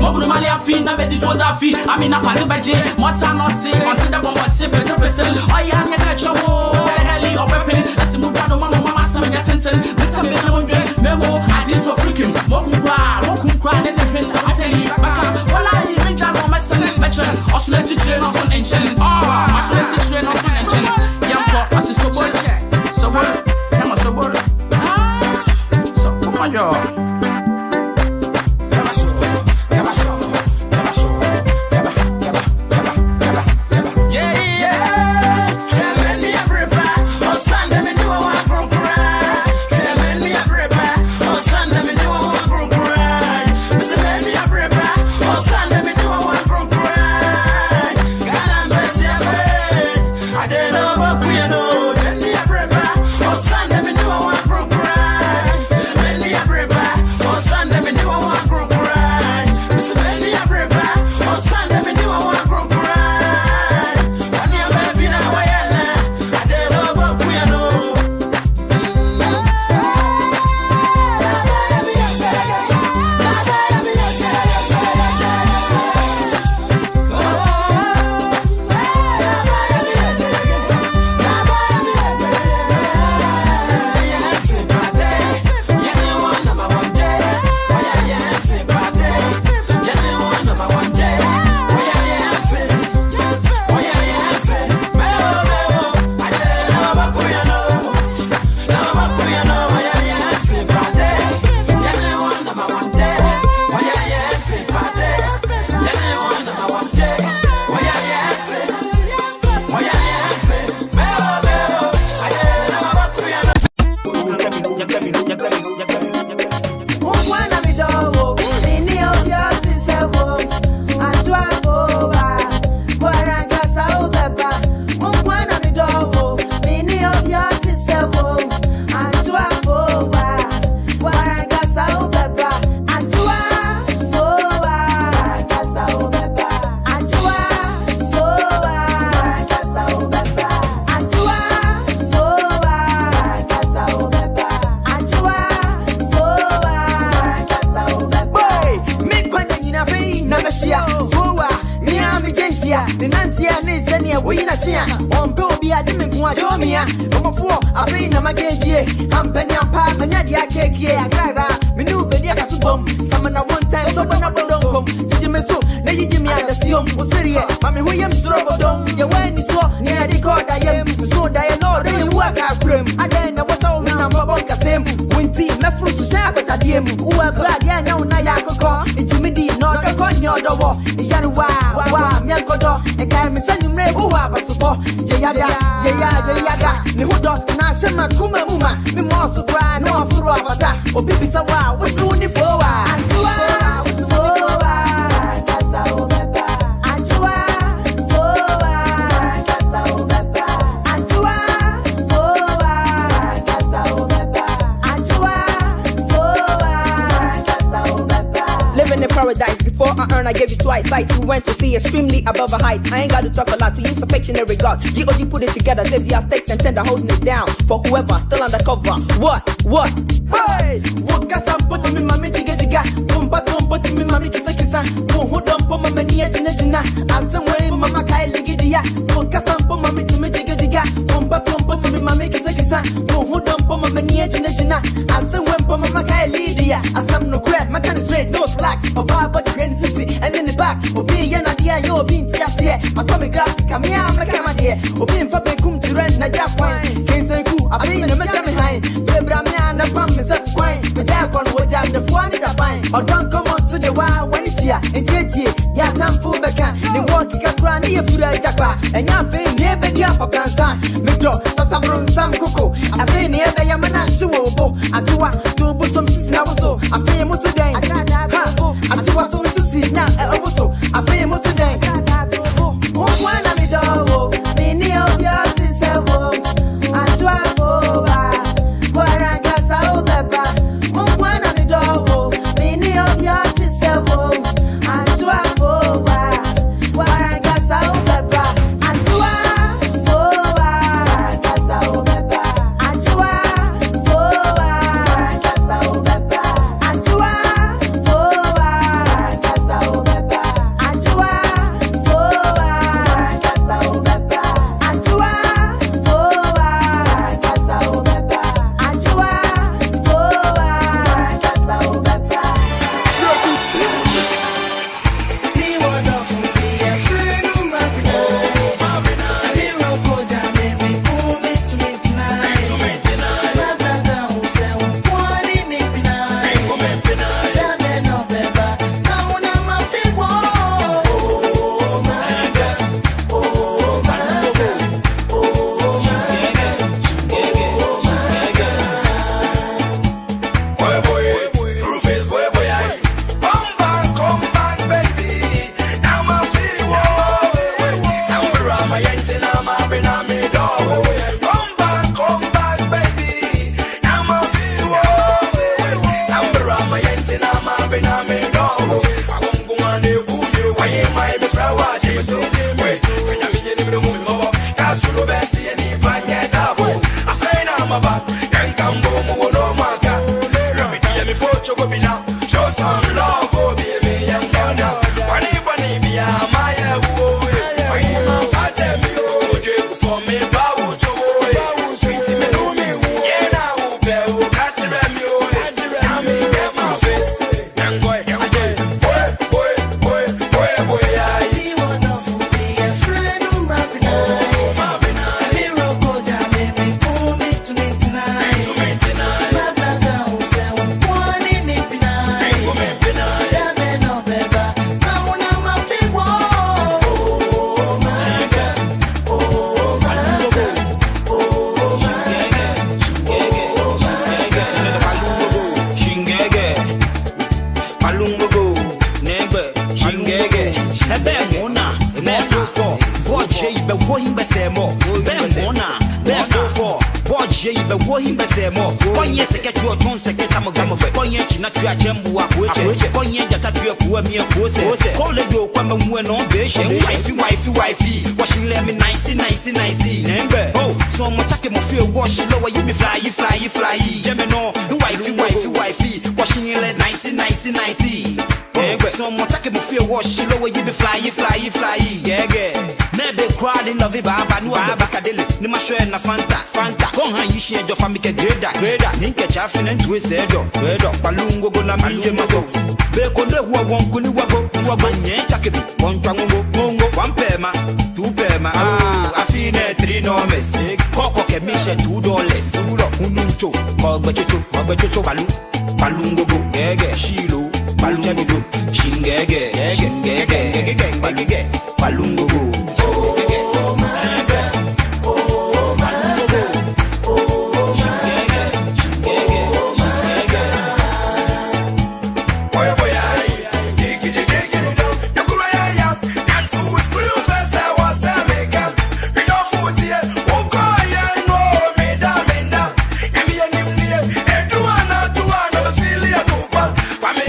Mobu Malia Fin, I bet it was a fee. I mean, a fatty budget, Mota not say, until the bomb was better. Oh, yeah, I got your heli or weapon. As the Mutano Mama, some attention. Let's have a memo. I did so freaking. Moku cry, let the pen. I say, well, I even jam on my son and veteran. Oscillation, also ancient. Oh, oscillation, also ancient. Young pop, I see so good. So what? Come on, so good. So, oh my God. Extremely above a height. I ain't got to talk a lot to use affection and regard. G.O.D. put it together, save your stakes and tender holding it down. For whoever still undercover. What? Hey! Waka sampo to me mami jiga jiga. Bomba tombo to me mami kisa kisa. Who dump on my niya jina jina. Asam way mama kai ligidia. Waka sampo mami to me jiga jiga. Bomba tombo to me mami kisa kisa. Who dump on my niya jina jina. Asam way mama kai ligia. Asam no crap, my kind of straight, no slack. Obour but grand sissy and in the back. Obi yana dia yo bin tia se. My tummy grass come here, my camera dear. Obi in fabric kum to rent na just fine. Can't say cool, I been a mess behind. Bebra me and the pump is up fine. The jack on what jam the one in the fine. Or don't come on to the wild when it's here. In Titi, ya time full back. The walk a granny if you are jacka. And I'm feeling near the upper cancer. Mito, Sasabron, some cocoa. I feel near the Yamana shoe. I do what to put some sis now. So I feel most today. I do what some sis now. Also, I feel most today. One of me dog, many of your sister. I try over. Where I got so pepper. One of me dog, many of your sister. I try over. Where I got so pepper. I try over. Got so pepper. I try over. Got so pepper. I try over. Got so my flower, Jimmy so. Wait, when I'm in the room, Castro, Bessie, and Ivania Dabo. I say, I'm about, and come home, no maga. Remedy, and Pocho Bobina. Show some love for me, young Ghana. Funny, be a Maya, woo. I tell me, oh, drink for me, Babu, Joe. Sweet me, no me, yeah, now, Bell, catch them, that's my face. Young boy, boy, I see wonderful, be a friend of my benign. Hero, go down, baby, pull me to me tonight. My brother who said, one in it benign. Yeah, man, no, baby. Now, I'm a big one. Oh, my God. Oh, my God. Oh, Palungogo, neighbor, Chingege, Mona, Mona, Boy Jay, but what him by say more, Mona, therefore, Boy Jay, but what him by say more. 1 year second, you are one second, I'm a gamma, 1 year, Chinatra, Jambua, 1 year, Jatatua, Kuamia, Pose, call it go, come and win on Beshan, wifey, washing lemon, nice, neighbor. Oh, so much I can feel wash lower, you be fly, Gemino, wifey, washing your leg, nice. So much I can feel wash lower, you be fly, yeah. Never crowd in love, Baba, no Abacadilly, Nimasho and Fanta, go on, you share your family, grader, Ninka Chaffin and Twist, Palungo, Mago, Beko, who won't go, Chakabi, one Tango, one Pema, 2 Pema, I feel 3 normes, Coco can mission $2, Ununcho, Babacho, Palungo, Shilo, Palungo, Chingege, Palungo. Oh my God, oh my God, oh my God, oh my God. Boy, dig it down. You go yeah, and so we screw first. I was American. We don't food here. Oh God, yeah, no, me da. And me and him near. Do I feel it too bad.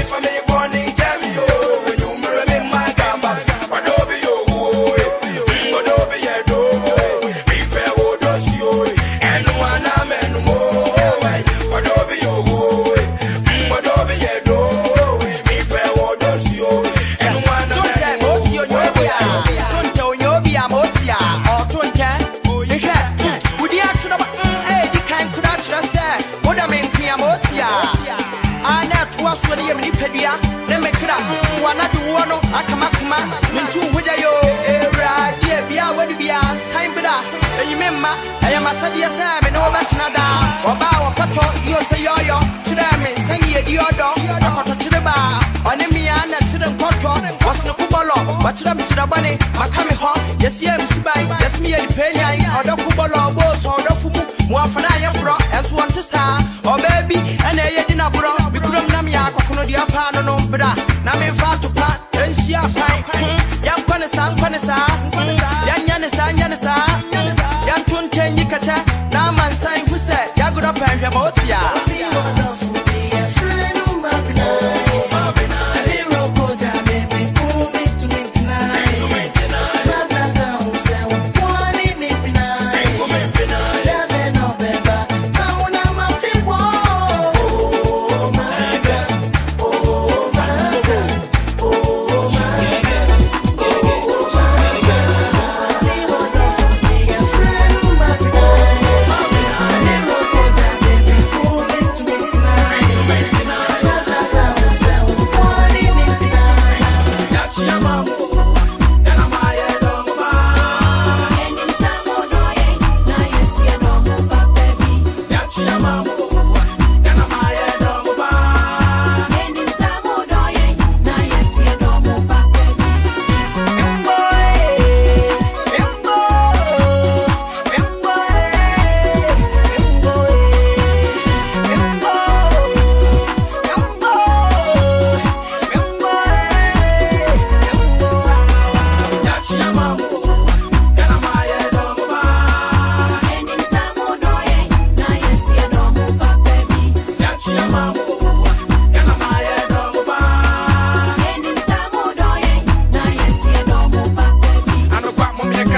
For me, born tell me, oh, when you remember my gamba. Adobe, oh, Adobe, prepare what does you, and one amen, oh, Adobe, oh, Adobe, prepare what does you, and one amen, don't tell you, be a motia, or don't tell, would you actually have the kind could actually say, what I mean, Motia? I never was when you have Pedia, then make it up, one at the one, Akamakuma, Mintu, with you, dear, be a what be a sign, but you remember, I am a Sadia Sam and over Canada, or bow a photo, you say yo, to them, send you a deodor, to the bar, on a miana to the photo, was no Kubolo, but to them to the bunny, Makami Hall, yes, yes, me a penny, or the Kubolo, boss, or the Fumu, one for I fro, as one to star, or baby, and a yedina bro, we couldn't namia, Kokonodia Pano, Bra, Name far to plant, and she has Yam Panasa, Yanisa, Yam Tunten Yikata, Naman sign who said, Yagoda Panjamotia.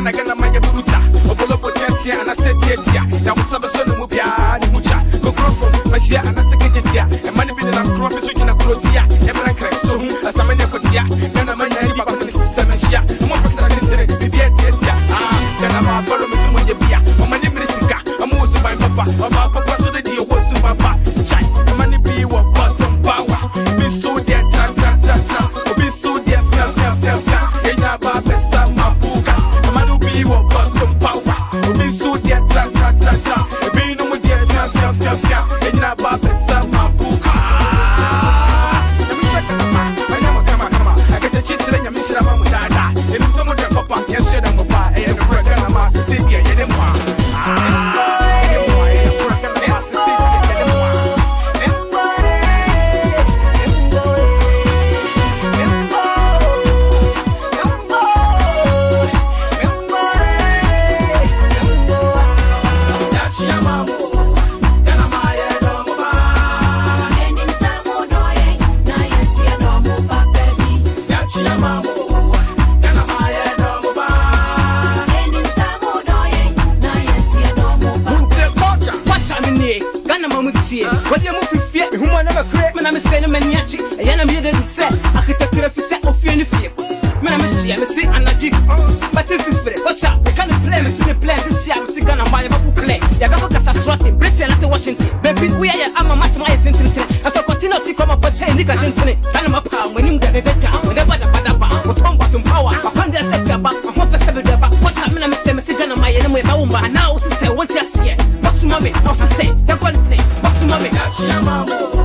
I get my Yabuta, Obour Bonechakt, and I said, yes, now was some son of Mupia, and Mucha, go from my share and I second it, and money been a crop is in a Crotia, and I crack so as I'm in a Cotia, and I'm a name about the Samasia, and one person I didn't be yet, then I'm a follow me to my beer, or my name is Sika, I'm also my papa, or my papa, so the deal was to my papa, Chai, the money be what bottom power, be so dear, be so dear, and I bought the summer booga, the man will be what bottom power, be so dear, be no more dear, and I bought the summer booga. Let me check the man, I never come, I get the chase in your mission, I'm with that, and some of them papa, yes, shit, I'm a pie, and I'm a gun, I'm a city, and what you move to fear, whom I never create, when I'm a sailor maniac, and I'm here to say, I could take a set of fear in the fear. When I'm a see, I'm a see, and I dig, but if you feel, watch out, they can't play, the plan to see, I'm sick, and I'm buying a play. You have a swatting, Britain, and Washington, baby, we are, I'm a master, my attention, and so continue to come up with 10 niggas in it, and I'm a pound when you get a better, whenever the bad with one bottom power, I found their sector back, I want to 7 days back, what time I'm a gun on my enemy, my woman, and now to say, what just here, what's to mommy, what's to say, they're going to say, what's to mommy, that's your mama.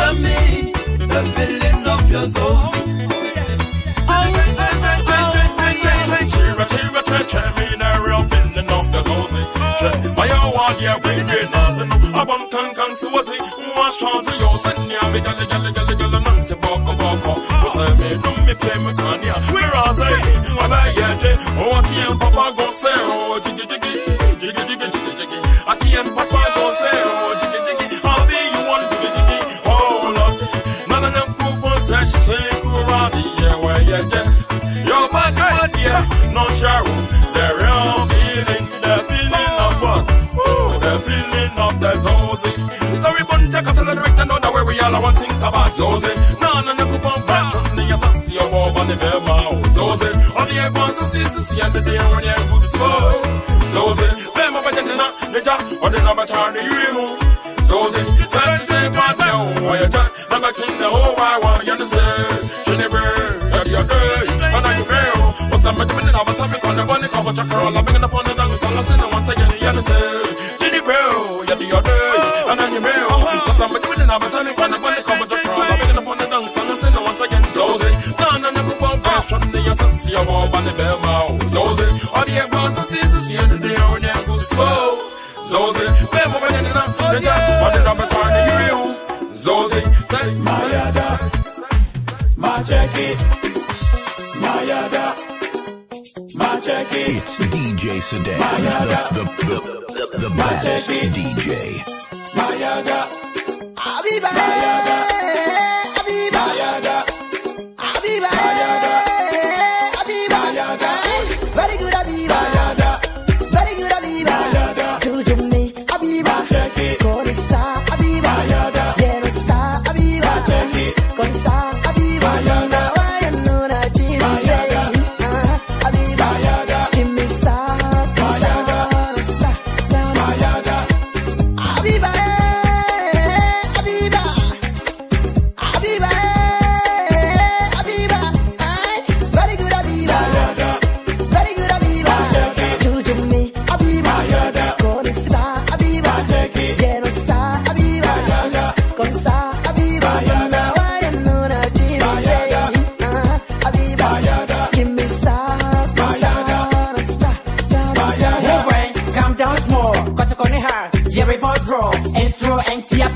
tell me the feeling of your soul. Tell me the real feeling of the soul. My own one, yeah, we did nothing. I want can see what's it. One chance, you're sending me a month. Was I made them me play my cania? Where are they? What I get, oh, I can't papa go say, oh, jiggy. I can't papa go say, oh, jiggy. I'll be you one jiggy. Oh, Lord. None of them people say, she say, Kuradi, yeah, where you're your bad idea, no shadow. The real feelings, the feeling of what? The feeling of the Zozy. So we won't take us to the direct and know that where we all want things about Zozy. No, coupon passion, the assassin of over the Bema, Zozy. On the air, once a see and the day when you're good slow. Zozy, Bema, but the job, or the number turn the you. Zozy, that's the same part now. Why you talk, number 10, the whole wide one, you understand? Jennifer, you're day, and I will. Somebody in our topic on the one cover chakra, loving upon the dance, and listen once again, you understand? Jenny Bell, you're the other, and then you will. Somebody in our topic on the one cover chakra, loving upon the dance, and listen once again, Zozy. None of the coupon passion, the assassin of all by the bell, Zozy. All the advance is the end of the own and go slow. Zozy, Bell, but then enough, the job, but the number turn the real. Zozy, says, Mayada, my jacket, Mayada. It's DJ Sedan, the best DJ. Mayaga, Abiba, Abiba, Abiba, Abiba, very good Abiba, very good Abiba, Juju me Abiba, Konisa Abiba, Yerusa Abiba, Konsa Abiba, now I know that Jimmy say.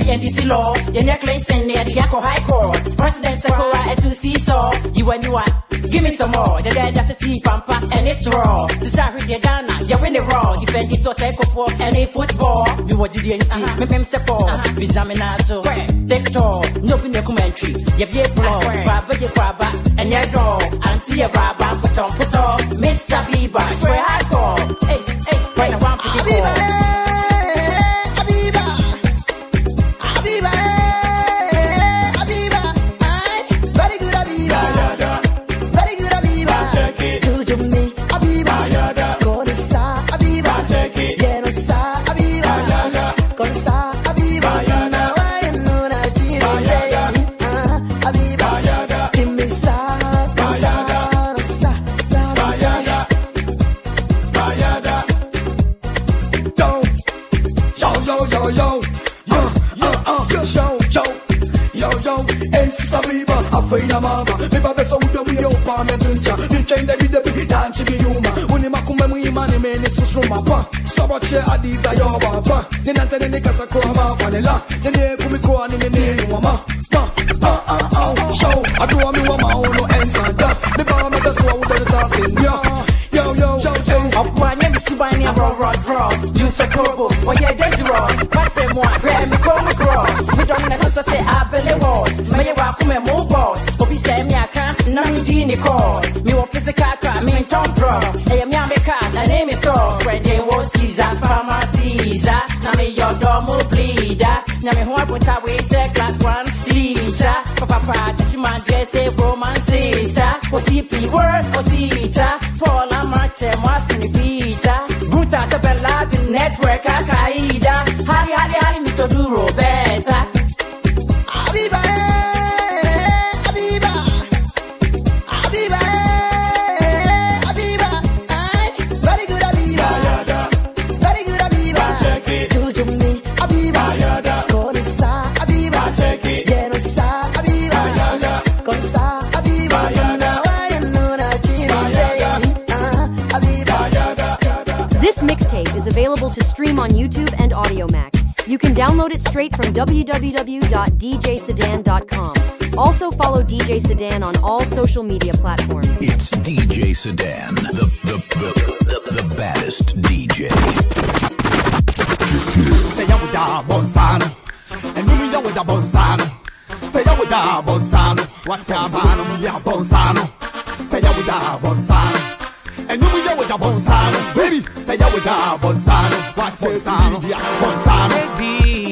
NDC law, Yenya Clinton near the Yako High Court. President Sakura to seesaw. You and you are. Give me some more. The dead that's a tea pampa and it's raw. The Sari de Ghana, you win the raw. Defend this or cycle for any football. You what did you see? Me pem step for. Bizaminazo. Dector. No pin your commentary. You be a pro. Rabba ye crabba. And your door. Auntie a rabba. Put on. Miss Abiba. Swear high call. Ace. When I want to be Afina mama, me babe so udo mi opa me tuncha. Mi kende bi de bi danchi bi yuma. Uni makume mu imani me ni susuma pa. Sabache adiza yo baba. Ni nante ni kasa ko ma vanilla. Ni ne kumi ko ani ni mama. Show I do me wa ma ono ensanda. Me ba me beso wa udo sa sin yo. Apwanya bisubani abroad draws. Juice a probo, or yeah dangerous. Pate moi, grab me come across. Me don't necessarily say I believe was. Me welcome me more boss. Obi stay me aka, none dini cause. Me wa physical crime, me in Tom drugs. Hey, me ame cast, her name is Cross. When they was Caesar, pharmacies. Na me your domo bleeder. Na me who I put away say class 1 teacher. Papa, teach man dress say Roman sister. O CP word, o sita. Fall a mate, was in the pizza. Bruta the bella, the network, Akaida. Hari, Mr. Duro, better. Abiba, very good Abiba, very good Abiba. Juju me Abiba, Konisa Abiba, Yerusa This mixtape is available to stream on YouTube and AudioMac. You can download it straight from www.djsedan.com. Also follow DJ Sedan on all social media platforms. It's DJ Sedan, the baddest DJ. Say ya with a bonsano, and you me with a bonsano. Say ya with a bonsano, what's your bano? Ya bonsano. Say ya with a bonsano, and you me with a bonsano. Baby, say ya with a bonsano, what's your bonsano? Baby,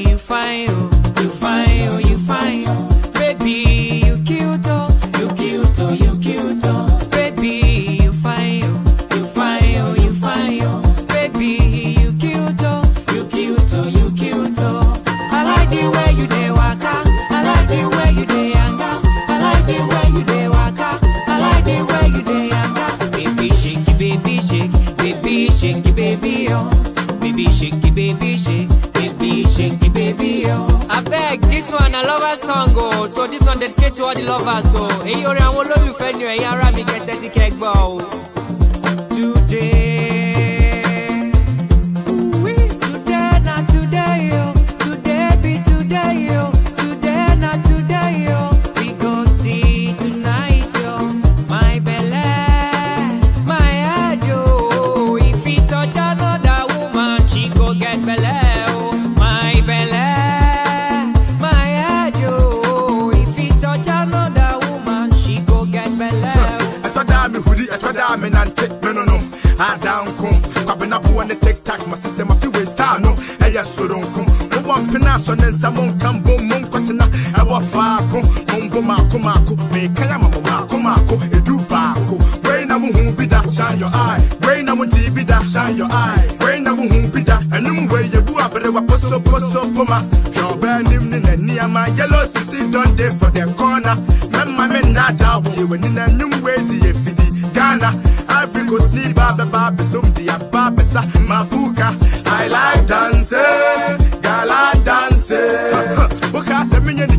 you fine, you fine, you fine. Baby, you cute, you cute, you cute. Baby, you fine, you fine, you fine. Baby, you cute, you cute, you cute. I like the way you dey waka, I like the way you dey yanga, I like the way you dey waka, I like the way you dey yanga. Baby shake, baby shake, baby shake, baby oh, baby shake, baby shake. Baby, oh. I beg, this one a lover song, oh. So this one dedicated to all the lovers, so hey, you're a wolo you friend, you're a me get 30 cake bow. Today, today, not today, oh. Today be today, oh. Today, not today, oh. We go see tonight, oh. My belly, my head, oh. If he touch another woman, she go get belly. I down come, Kabina Poo and the tic tac, my sister, my few ways down. No, I just so don't come. No one penasso, and someone come boom, moon cotton. I walk far, Mumbo Mako, make Kalama Mako, a do Bako. Rain, I won't be that, shine your eye. Rain, I won't be that, shine your eye. Rain, I won't be that, and no way you go up, but I was so poma. Your band him in near my yellow sissy, don't day for their corner. Mamma, men, not out here, when in a new way to your fiddy Ghana. Africa sleep, Baba, some dia Babasa, Mabuka. I like dancing, gala dancing. Because a million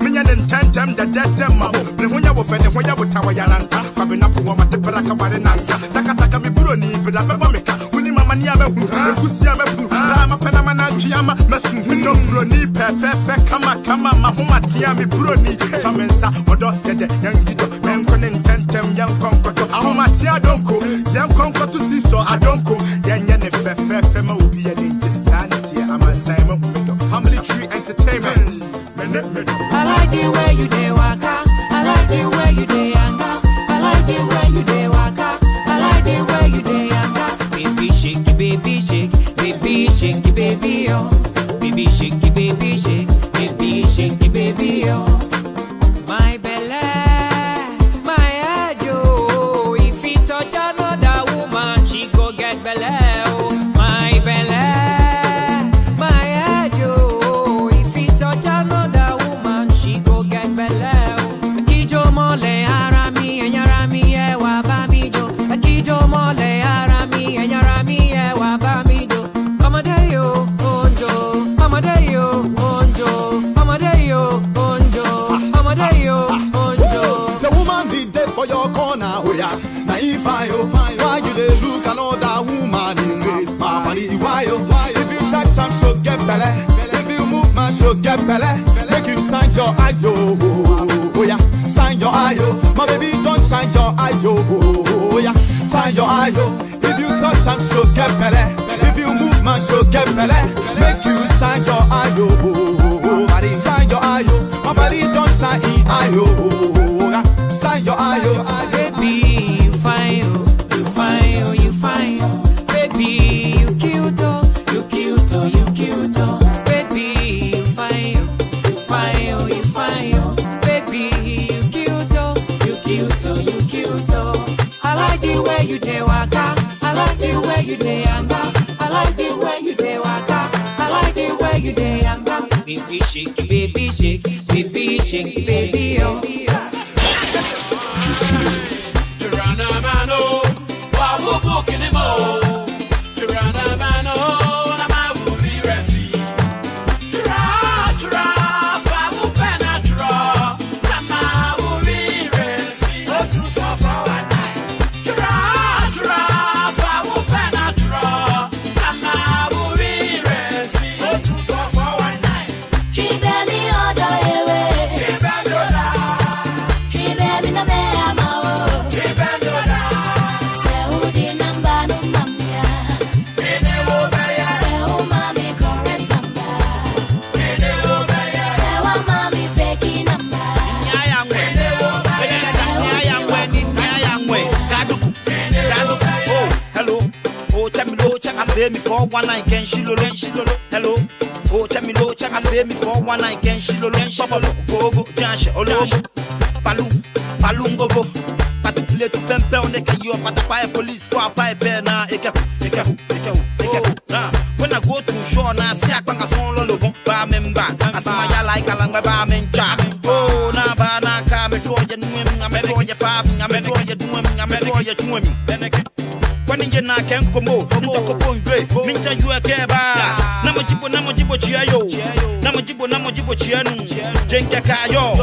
million and 10 times the dead demo. The one you were fending when you were Tawayananta, having up one at the Parakabarananga, Sakasaka Mibroni, but I'm a Bamika, William Maniaba, Kusiama, Rama Panamana, Chiama, Messin, Broni, Pepe, Kama, Mahoma, Tiami, Broni, Samensa, or Doctor, young Gido, Menconin, 10 times young Concoto, Ahomatia don't go, young Conco to see so I don't go, Yan Fefe, will be an insanity. I'm a Simon, family tree entertainment. I like the way you dey waka, I like the way you dey yanga, I like the way you dey waka, I like the way you dey yanga. Baby shake, baby shake, baby shake, baby oh. Baby shake, baby shake, baby shake, baby oh. My belly, my head oh. If he touch another woman, she go get belly oh. My belly. Why you dey look another woman in face, mama? Why? If you touch am, she'll get belly. If you move, man, she'll get belly. Make you sign your ayo, oh yeah, sign your ayo. My baby, don't sign your ayo, oh yeah, sign your ayo. If you touch am, she'll get belly. If you move, man, she'll get belly. Make you sign your ayo, oh body, sign your ayo. My body, don't sign ayo, oh yeah, sign your ayo, baby. You fine, baby, you cute, you cute, you cute, baby, you fine, baby, you cute, you cute, you cute. I like the way you dey waka, I like the way you dey yanga, I like the way you dey waka, I like the way you dey yanga. Baby shake, baby shake, baby shake, baby oh. Open feel me for one night can she lolo. Hello. Oh, check me low, check me feel me for one night can she lolo. Go go, jansh, olo. Palum go go. Patu play to pempe on the kayo, pata police for a pipe na ekahu. Nah, when I go to show na see a banga son lolo bon ba member. Asama like alanga ba mencha. Oh, na ba na ka me troye nwem, me troye fab, me troye duem, me troye chuemi. When you na ken komo, ntoko pondre, minta you a keba. Namo jibo chiayo. Namo jibo chianu. Jenke kayo.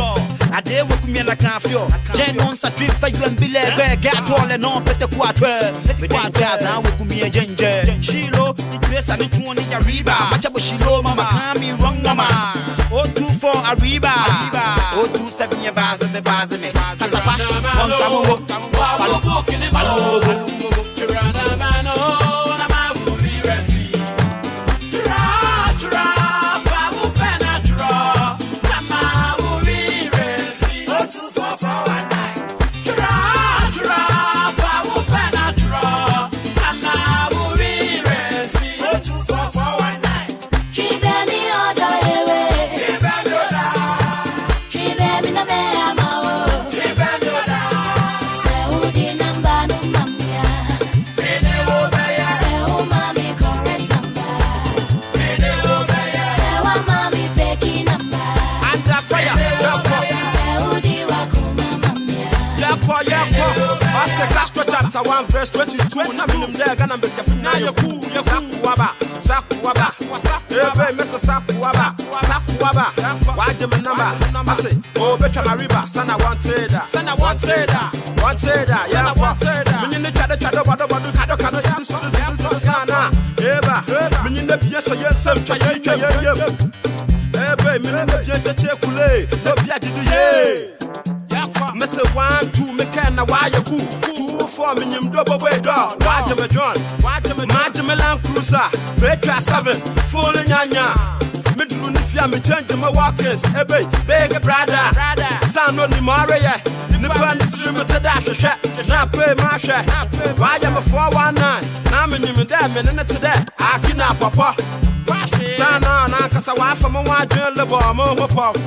Ade wokumia na kafio. Then on sa trip for you and bile get all and on pete kwatwe. Pete jaza wokumia jenje. Shilo, the dress and the chuoni ya riba. Machabo shilo mama kami wrong mama. 024 Ariba. 027 ya baza me. Hasapa, on tamongo. Palo. Castro chapter 1 verse 22. Na minum there gonna be safe. Na you cool. Sakuwaba. Ebe meta sakuwaba. Why the number? I say, oh, betcha my river. Sana wanted. Yeah, meaning the chado. Sana. Eba. Meaning the yes, Ebe, meaning the chekule. Tobia do ye. Mese 1, 2, me can na why you cool. 2, 4, me nim double way dog. Watch me John. Watch me Land Cruiser. Betra 7, full nyanya. Me drew ni fia me change my walkers. Ebe, big brother. Son no ni mare ya. Ni pan trim to dash shot. Na pay my shot. Why am a 419? Na me nim there me na today. Akina papa. Sana na kasa wa fa mo wa dwen le bo mo pop.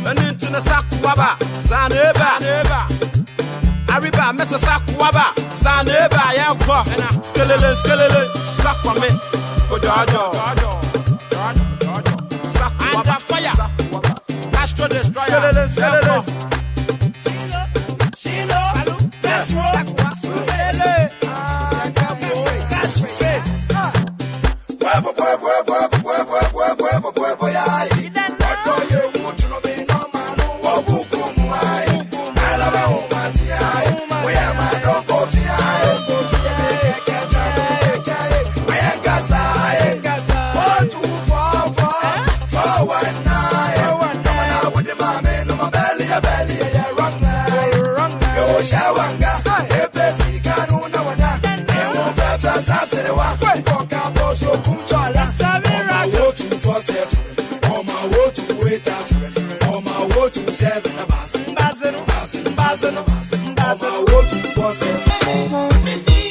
And into the Sakuaba, Saneba, Ariba, Messa Sakuaba, Saneba, Yako, Skeleton, Sakwame, Kodajo, Sakuaba, fire, Castro destroyer, Skeleton, Shilo, Castro, Shawanga, Epesi Kanuna Wada, Nemo Pepper Sasewa, Pokabo so Kumchala, Savira, go to 47, on my way to wait up, on my way to 7 Basin, on my way to 47. Baby,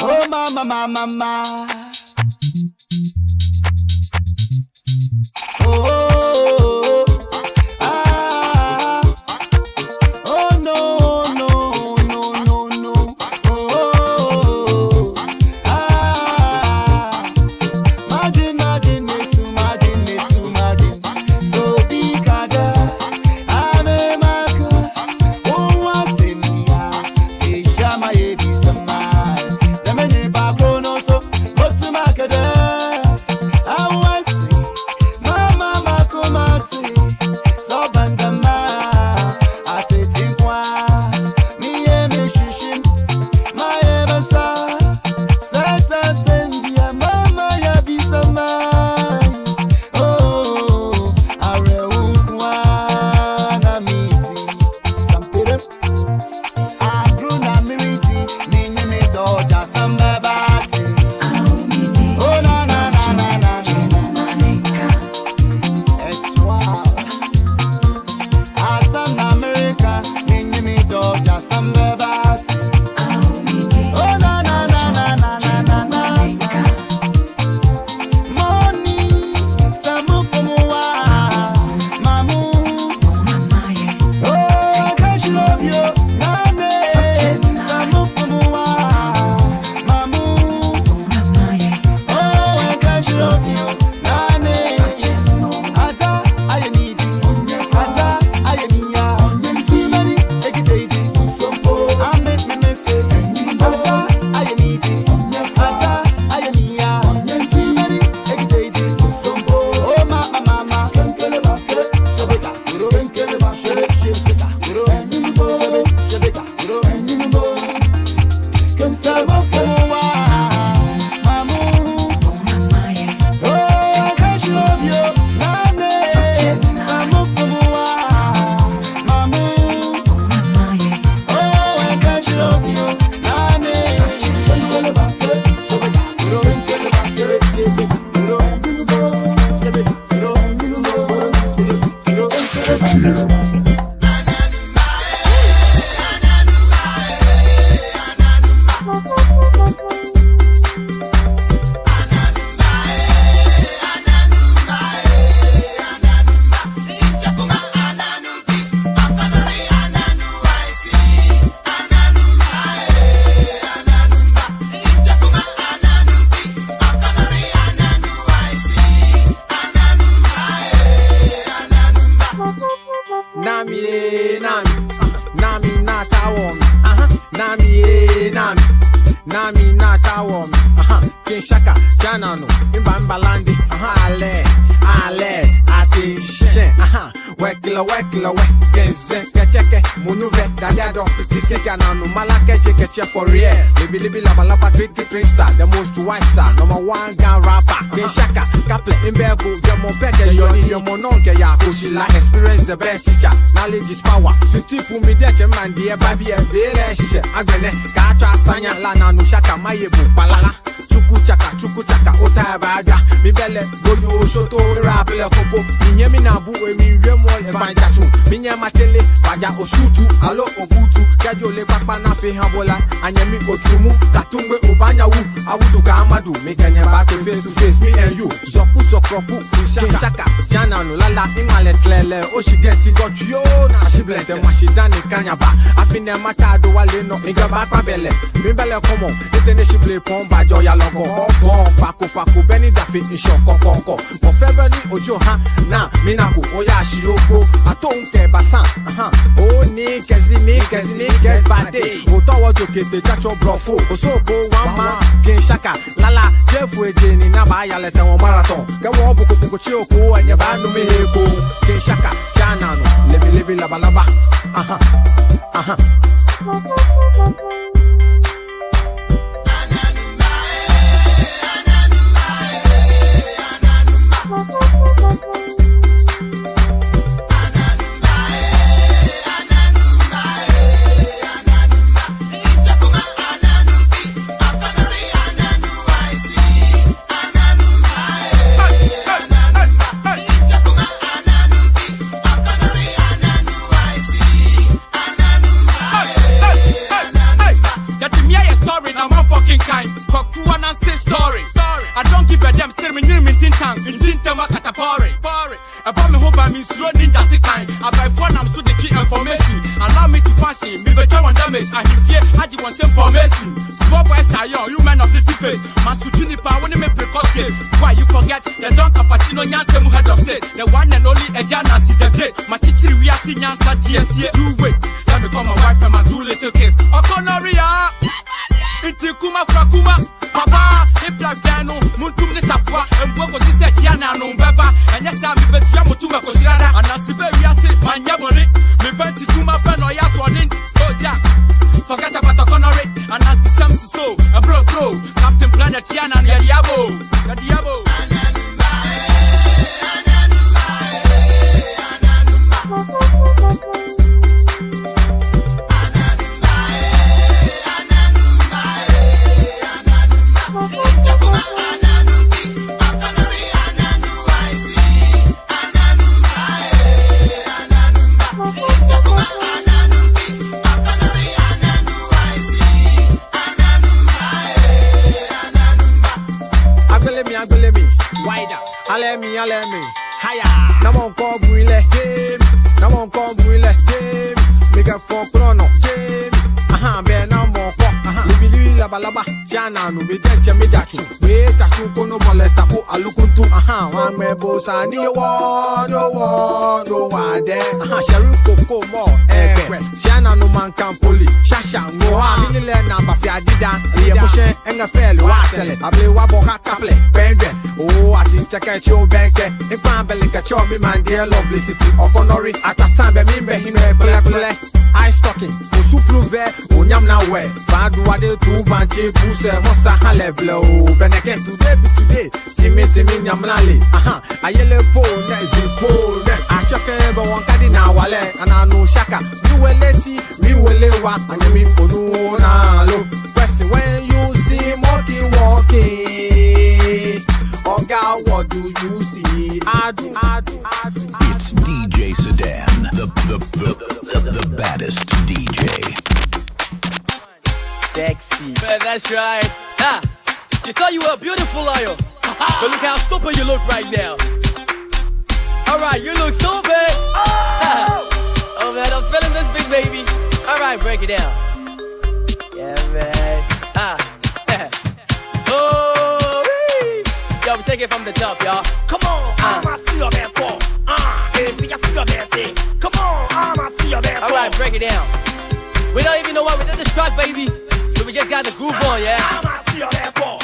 Oh mama, mama. Oh, ah, oh no, no, no, no, no. Oh, ah, imagine, so big ada, ame maka, oh wasemia, se shama yebi sama, demene babro no so, kotu makada. King Shaka, Janano, Imbambalandi, Ale, attention, Wekila, Genzen, Kacheke, Munuve, Dadiado, Sisika, Nano, Malaka, Jeketcha for real, Libi Labalaba, Quick Star, the most wise number one gun rapper, King Shaka, Kaple, Imbebu, Yamo Peke, your mononke, Yakushila, experience the best teacher, knowledge is power, Sutipu Mideche, man, dear Baby, and Belesh, Agane, Gatra, Sanya, Lana, Nushaka, Mayebu, Palala. Chuku chaka otabaja mi bele goyo shoto rapele kopo minyemi na bu emi remo evanja tu minyama tele baja osutu alo obutu jajo le papa na fe hambola anyemi otumu tatungbe obanya wu awudu ka amadu mekanye back face to face me and you zopu zokropu shaka jana no lala imale tlele oshigenti got yo na shiblete mashidani kanyaba afine mata do wale no igaba pa bele mi bele komo etene shible pon bajo ya logo bon fako beni dafi inshoko konko mo febeli ojo ha na minaku oya shioko atonke basan o ni kezi get bade o towo jokete chacho brofo osoko wama King Shaka lala jefu ejeni na ba ya lete won marathon ke wo bukuku chioko anya ba nu meheko King Shaka jana no lebi labalaba I hear Haji wants information. Small boys are young, you men of the face. Masutini power when you make precaution. Why you forget the Don Cappuccino Yansemu head of state? The one and only Ejana see the gate. My teacher, we are seeing Yansa DSC. You wait, let me call my wife and my two little kids. Okonoria, Itikuma Frakuma, Papa, Hiplife Dano, Muntum de Safwa, and Boko Tiana no Baba, and yes, I'm a Yamutuma Koshada, and I see my Yaboni, me Benti Kuma Panoyas one in. Forget about the corner and that's some so a bro Captain Planet Tiana and Yadiabo. Alemi, higher. Namon call Buile, James. Namon call Buile, James. Make a for chrono, James. Ben no more. Libi Labalaba, Jana, no be dead, Jamidachu. Wait, Taku, no boleta, Alukuntu, one mebo, Sani, no one there. Sharuko, more, Jana, no man can poli, Shasha, no one, number Fiadida, Liabushe, and a fair water. I play Waboka Caple, Bende. Oh, I think take a show bank. If I'm belly catch me, my dear lovely city, Okonori, at a Sambe, Mimbe, Black, I stocking, Usupluve, Unyam now way, Baduade, two banchi, Puse, Mossa, Haleblo, Beneke today, Timmy, Yamlali, I yellow pole, Nazi pole, I shall one cardinal, and I know Shaka, you will let me will lewa, and me Ponuna, look, West, when you see walking. Oh God, what do you see? I do. It's DJ Sedan, the baddest DJ. Sexy. Man, that's right. Ha! You thought you were beautiful, are you? But look how stupid you look right now. Alright, you look stupid. Oh man, I'm feeling this big baby. Alright, break it down. Yeah, man. Yo, we take it from the top, y'all. Come on, I'ma see your man fall. Come on, I'ma see your man fall. Alright, break it down. We don't even know why we did this track, baby. So we just got the groove on, yeah? I'ma see your man fall.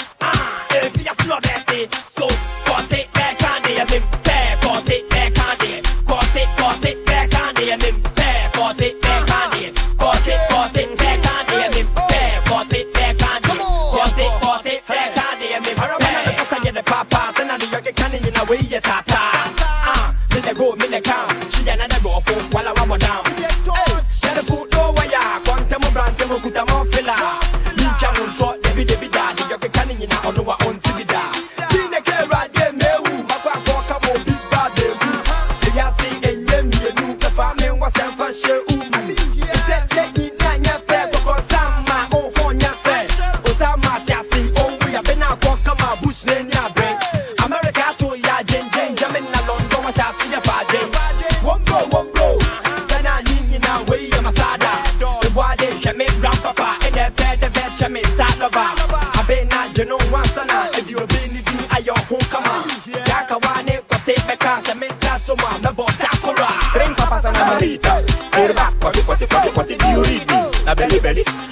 me start love. I bet not you know once and if you be living at your home come on. Yakawane ko take me cause I miss that so man the boss Sakura. String papas and Marita. Stay back, what do you read me? Na belly,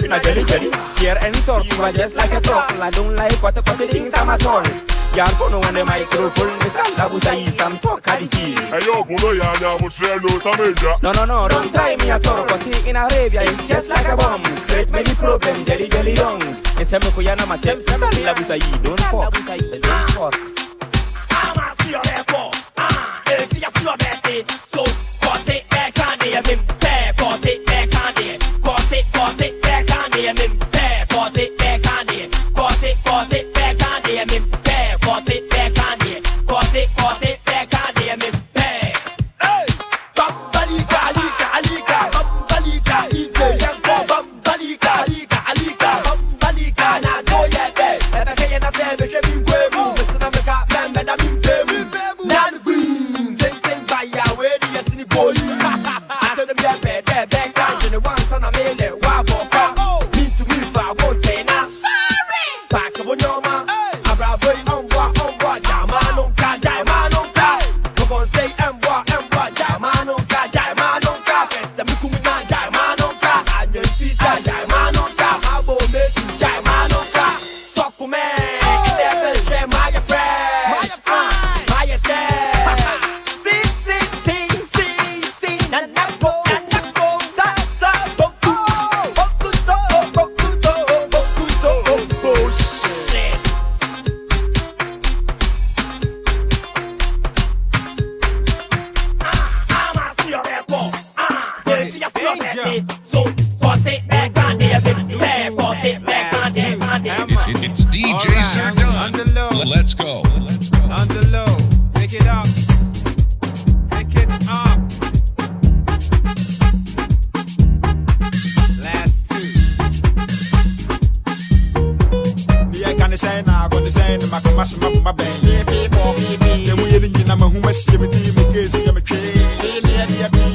na jelly. Here and talk, you are just like a talk. I don't like what the things I'm at all. Y'all go on the microphone, Mr. Labusa, some talk, I see. Hey, yo, Puno, no, don't try me at all. But in Arabia, it's just like a bomb. Create many problems, jelly young. And some Kuyana, my temp, Labusa, don't fuck. Don't fuck. I'm a see your airport. If you see your betty, so cut it back on the him. Cut it back on the cut it back on the him. Cut it back on the cut it back on the him. Cut it back on the cut it back on the him. Hey, Bambalika, Alika, Bambalika, easy, young boy, Bambalika, Alika, Bambalika, now go yet there. And I can't say, but you be brave, Mr. Namaka, man, but I'm in baby. Now the green, thing by your way, yes, in the boy. I said, the bed, back on the one son of me, wabble, need to move, I won't say now. Sorry, back up on your man. I'm bravo, Jamanonka, Jamanonka. Come on, say, Jamanonka, Jamanonka. Some Kumina, Jamanonka, and your sister, Jamanonka. I will make you Jamanonka. Talk to me, never share my friend, my friend. See, and I go, bullshit. So, put it back on there, put it back on there. It's DJ Serdun. Let's go. On the low, take it up. Take it up. Last two. Me, I can't say now, go to say, my commercial, my band. Then we didn't know who was see me, case of your trade.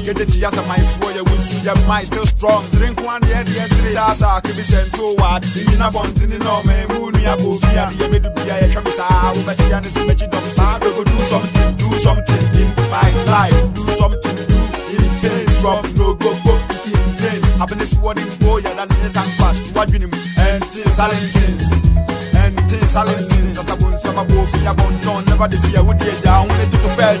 Get the tears of my four, you will see your mind still strong. Drink one, that's how I could be sent to what in a bond in the normal moon. We are both here, you made to be a commissar, but you understand that you don't do something in my life, do something to in from no go to in happiness for the boy and his and past what you and silent things. Silent things, after going some above, you are born John, never the fear would be down when they took a bed.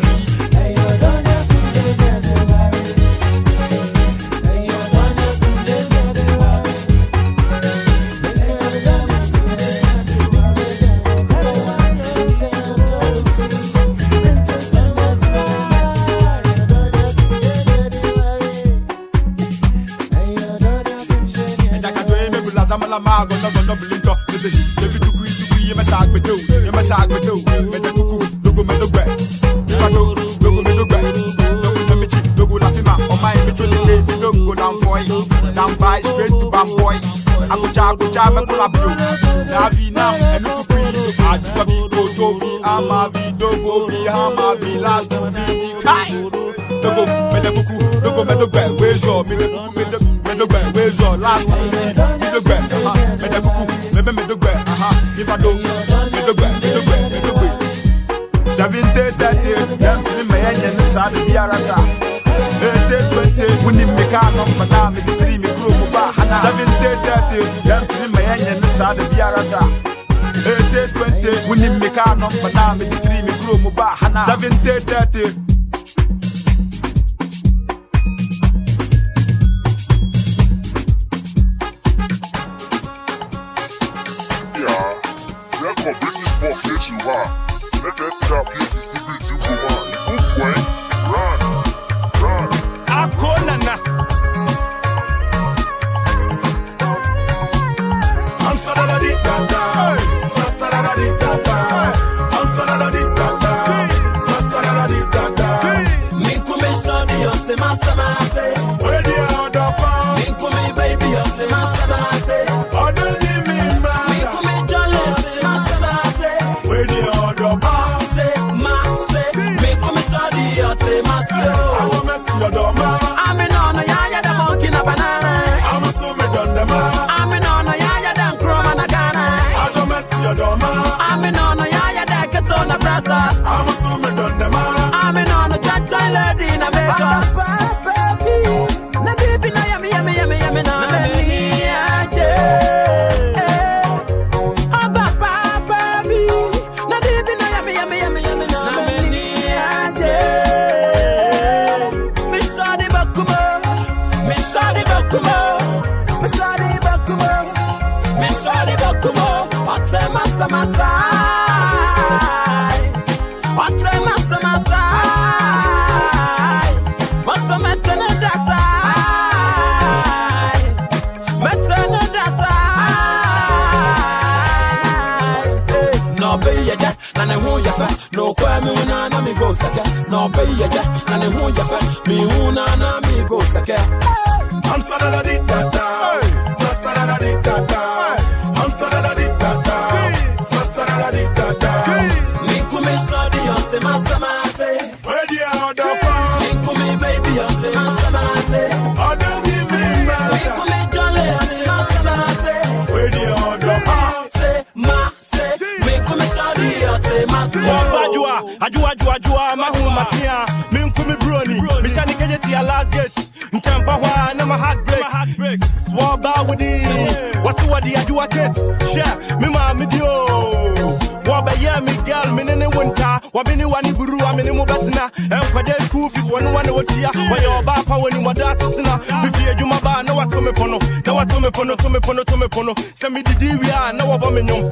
dasa. I'm assuming done the man. I'm in on the chat lady in America. Na deep in yummy na me. No kwame una na mi go sake. No be ye ja na ne hu ya fa. Mi una na mi go sake. I'm sada da di da da. Sada da di da da. I'm sada da di da da. Sada da di da da. Mi come sadi on se massa mase. Where the other part? Mi come baby on se massa mase. Other give me man. Mi come jolly on se massa mase. Where the other part? Se mase. Mi come sadi on se massa. Ajua mahuma tia min kumi broni mishani keje tia last gate ntampa hwa na my heart break swab with it what's what the ajua kids yeah me ma me dio waba yeah me girl me ne wonta wabini wani buru amene mo betna enkwade school fees wonu wane wotia wa your ba pa woni moda tsena me fie adwuma ba na wato me pono se me didi wi a na wo bo me nyom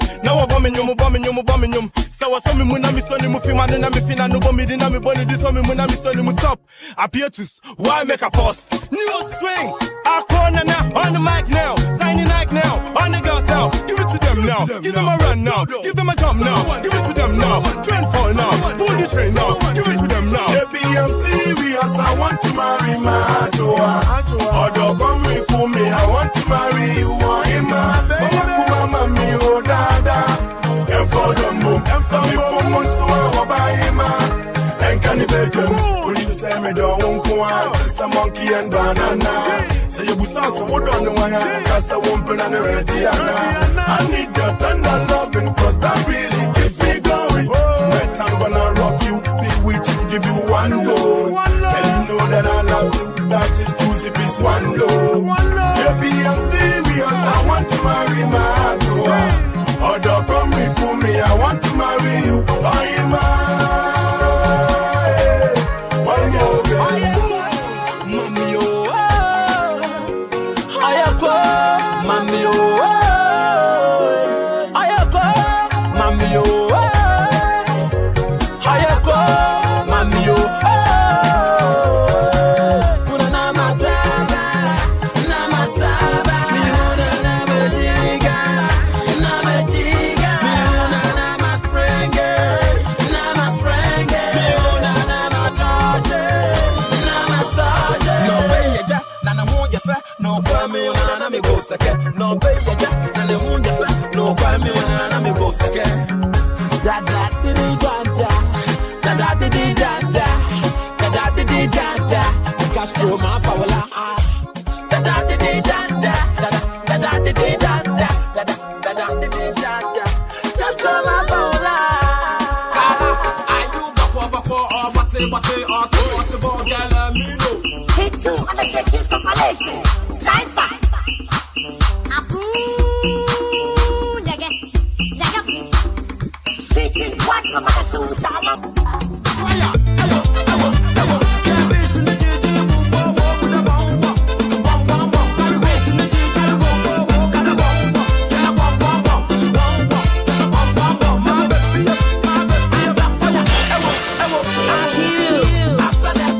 so so me muna mi so ni mu fi man na me fina no bo me di na me boni di so me muna mi so ni mu stop appears why make a pause new swing I corner now on the mic now signing mic now on the girls now give it to them now give them a run now give them a jump now give it to them now train fall now pull the train now give it to them now baby I'm serious I want to marry my Joa Odo come with me I want to marry you Ima mama mi o dada em for the moon em so me for mon so wa ba Ima en can you beg them police say me don't want a monkey and banana say you busa so what don't know why cause I won't be on the Reggiana I need your tender loving cause that really gives me glory tonight I'm gonna rock you be with you give you one load and you know that I love you that is two zips one load baby I'm serious I want to marry my Joa Odo come with me I want to marry you I'm no pay ya and the moon no call me when I'm go second da Castro ma fawala da Castro ma fawala ayu bako or bate ball girl me no Hitz on the church's compilation 9-5 Featuring quattro Masutala. After that,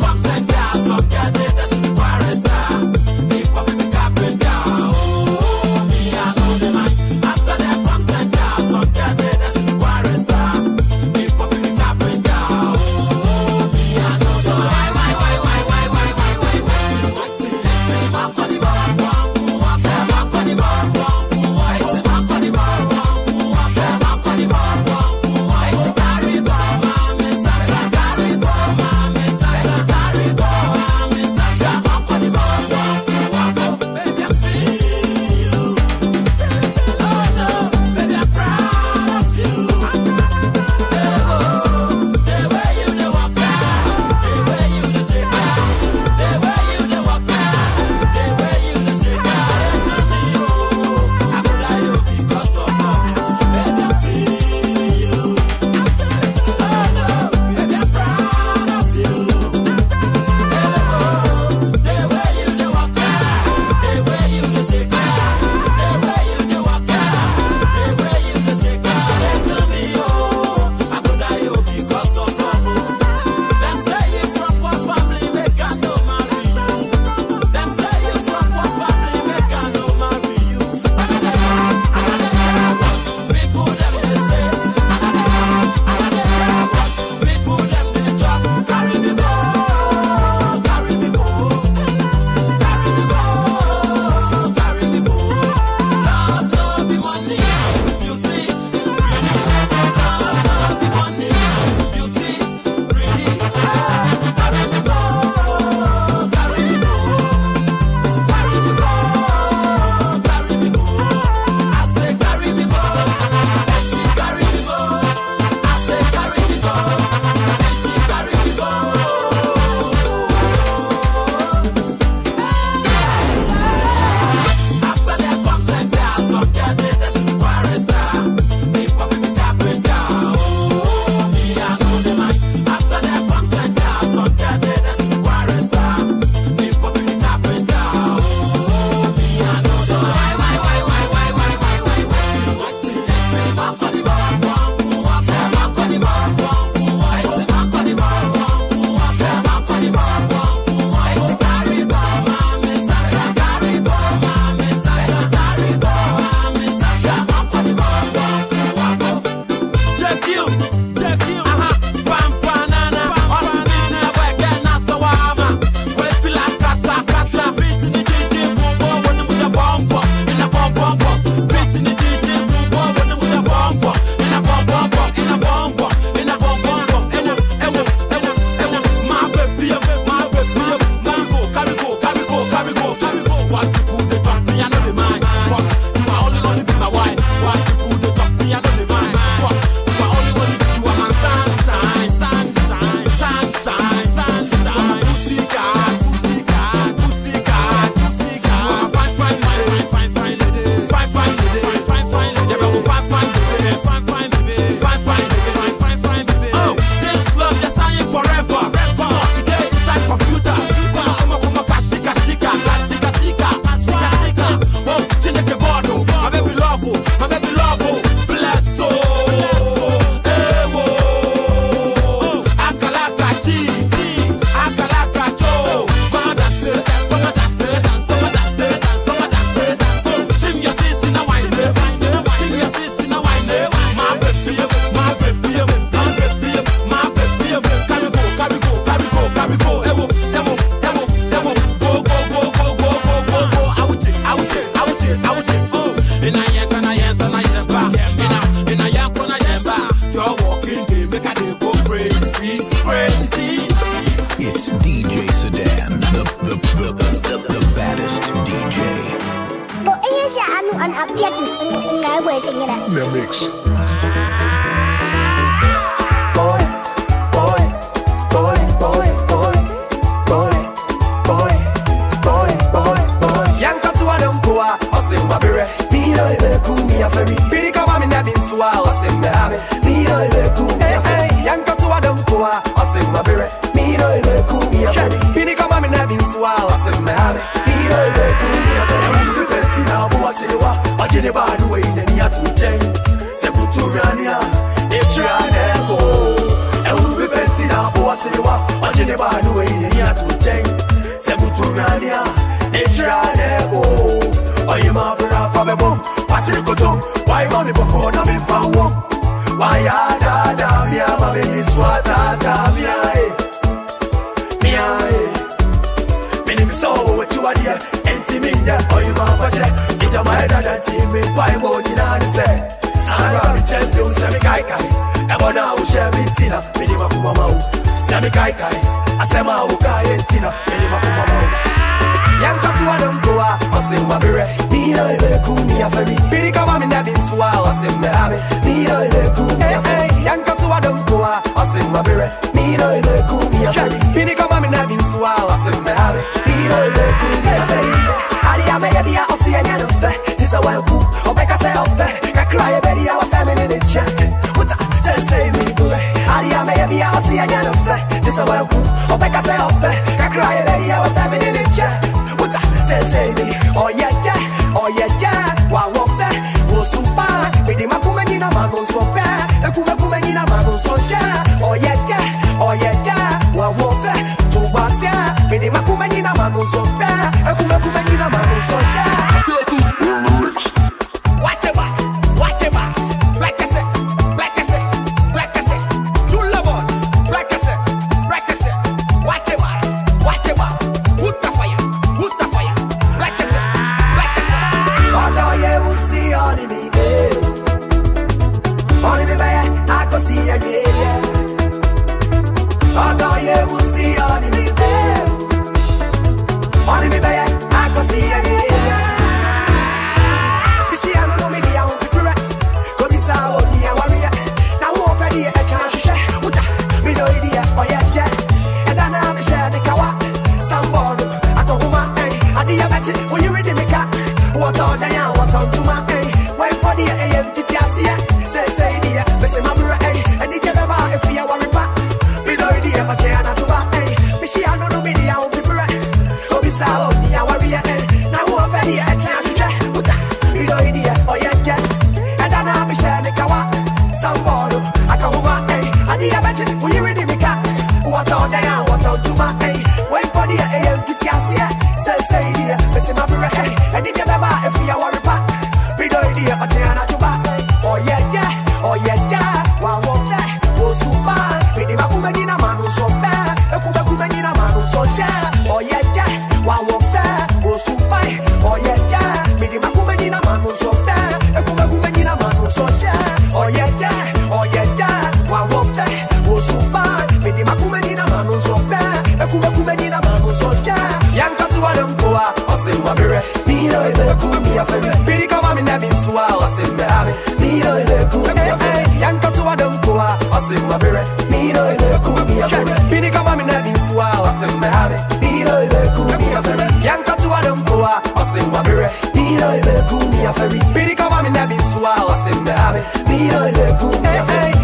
The mix.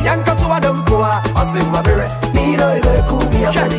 Yanka to a dump, I say my berry. Me no ibe ku mi a ferry.